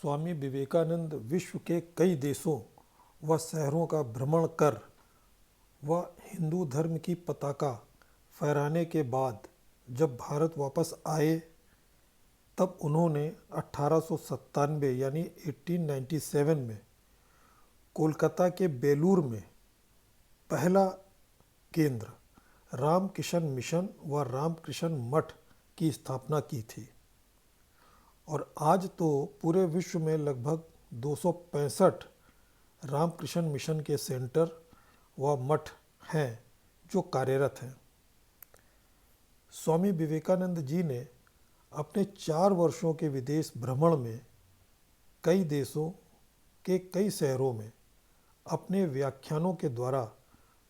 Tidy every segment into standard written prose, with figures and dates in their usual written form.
स्वामी विवेकानंद विश्व के कई देशों व शहरों का भ्रमण कर व हिंदू धर्म की पताका फहराने के बाद जब भारत वापस आए तब उन्होंने 1897 यानी 1897 में कोलकाता के बेलूर में पहला केंद्र रामकृष्ण मिशन व रामकृष्ण मठ की स्थापना की थी और आज तो पूरे विश्व में लगभग 265 रामकृष्ण मिशन के सेंटर व मठ हैं जो कार्यरत हैं। स्वामी विवेकानंद जी ने अपने 4 वर्षों के विदेश भ्रमण में कई देशों के कई शहरों में अपने व्याख्यानों के द्वारा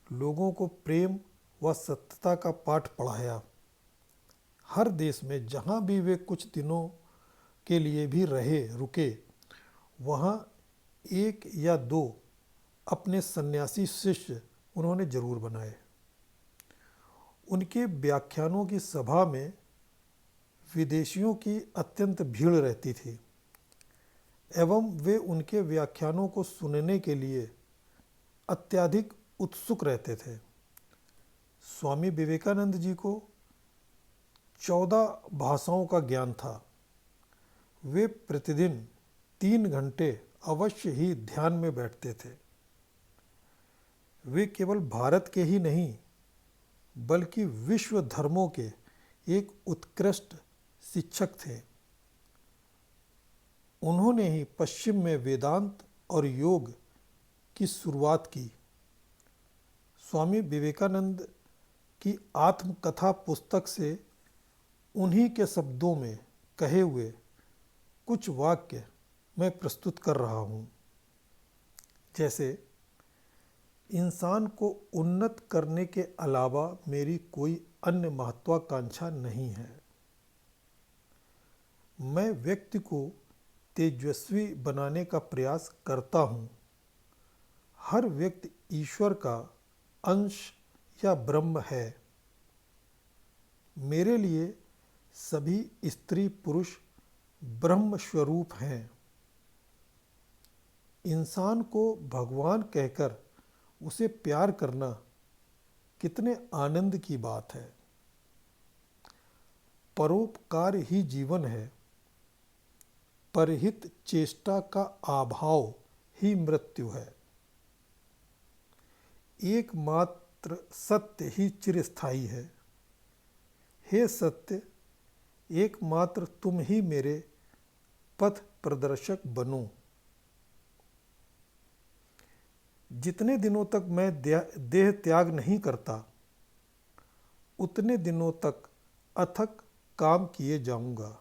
लोगों को प्रेम व सत्यता का पाठ पढ़ाया। हर देश में जहाँ भी वे कुछ दिनों के लिए भी रुके, वहाँ 1 या 2 अपने सन्यासी शिष्य उन्होंने जरूर बनाए। उनके व्याख्यानों की सभा में विदेशियों की अत्यंत भीड़ रहती थी एवं वे उनके व्याख्यानों को सुनने के लिए अत्यधिक उत्सुक रहते थे। स्वामी विवेकानंद जी को 14 भाषाओं का ज्ञान था। वे प्रतिदिन 3 घंटे अवश्य ही ध्यान में बैठते थे। वे केवल भारत के ही नहीं बल्कि विश्व धर्मों के एक उत्कृष्ट शिक्षक थे। उन्होंने ही पश्चिम में वेदांत और योग की शुरुआत की। स्वामी विवेकानंद की आत्मकथा पुस्तक से उन्हीं के शब्दों में कहे हुए कुछ वाक्य मैं प्रस्तुत कर रहा हूँ। जैसे, इंसान को उन्नत करने के अलावा मेरी कोई अन्य महत्वाकांक्षा नहीं है। मैं व्यक्ति को तेजस्वी बनाने का प्रयास करता हूँ। हर व्यक्ति ईश्वर का अंश या ब्रह्म है। मेरे लिए सभी स्त्री पुरुष ब्रह्म स्वरूप हैं। इंसान को भगवान कहकर उसे प्यार करना कितने आनंद की बात है। परोपकार ही जीवन है। परहित चेष्टा का अभाव ही मृत्यु है। एकमात्र सत्य ही चिरस्थायी है। हे सत्य, एकमात्र तुम ही मेरे पथ प्रदर्शक बनो। जितने दिनों तक मैं देह त्याग नहीं करता, उतने दिनों तक अथक काम किए जाऊंगा।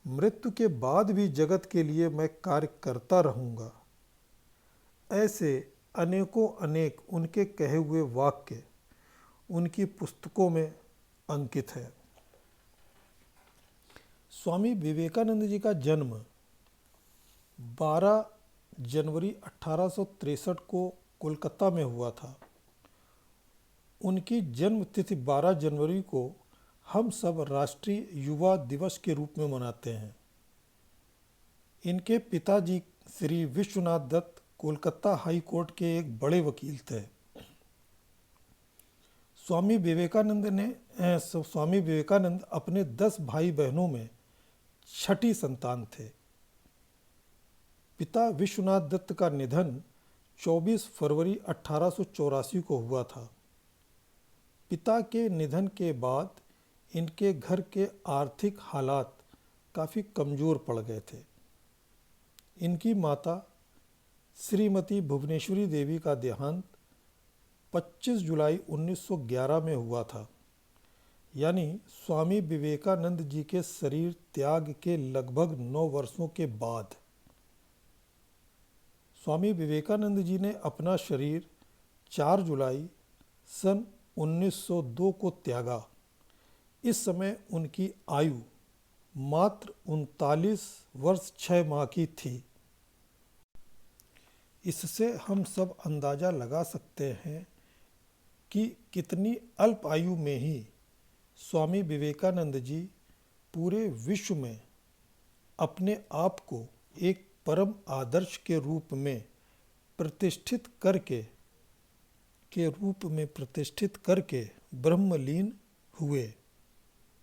मृत्यु के बाद भी जगत के लिए मैं कार्य करता रहूंगा। ऐसे अनेकों अनेक उनके कहे हुए वाक्य उनकी पुस्तकों में अंकित है। स्वामी विवेकानंद जी का जन्म 12 जनवरी 1863 को कोलकाता में हुआ था। उनकी जन्म तिथि 12 जनवरी को हम सब राष्ट्रीय युवा दिवस के रूप में मनाते हैं। इनके पिताजी श्री विश्वनाथ दत्त कोलकाता हाई कोर्ट के एक बड़े वकील थे। स्वामी विवेकानंद अपने 10 भाई बहनों में छठी संतान थे। पिता विश्वनाथ दत्त का निधन 24 फरवरी 1884 को हुआ था। पिता के निधन के बाद इनके घर के आर्थिक हालात काफ़ी कमज़ोर पड़ गए थे। इनकी माता श्रीमती भुवनेश्वरी देवी का देहांत 25 जुलाई 1911 में हुआ था, यानी स्वामी विवेकानंद जी के शरीर त्याग के लगभग 9 वर्षों के बाद। स्वामी विवेकानंद जी ने अपना शरीर 4 जुलाई सन 1902 को त्यागा। इस समय उनकी आयु मात्र 39 वर्ष 6 माह की थी। इससे हम सब अंदाज़ा लगा सकते हैं कि कितनी अल्प आयु में ही स्वामी विवेकानंद जी पूरे विश्व में अपने आप को एक परम आदर्श के रूप में प्रतिष्ठित करके ब्रह्मलीन हुए।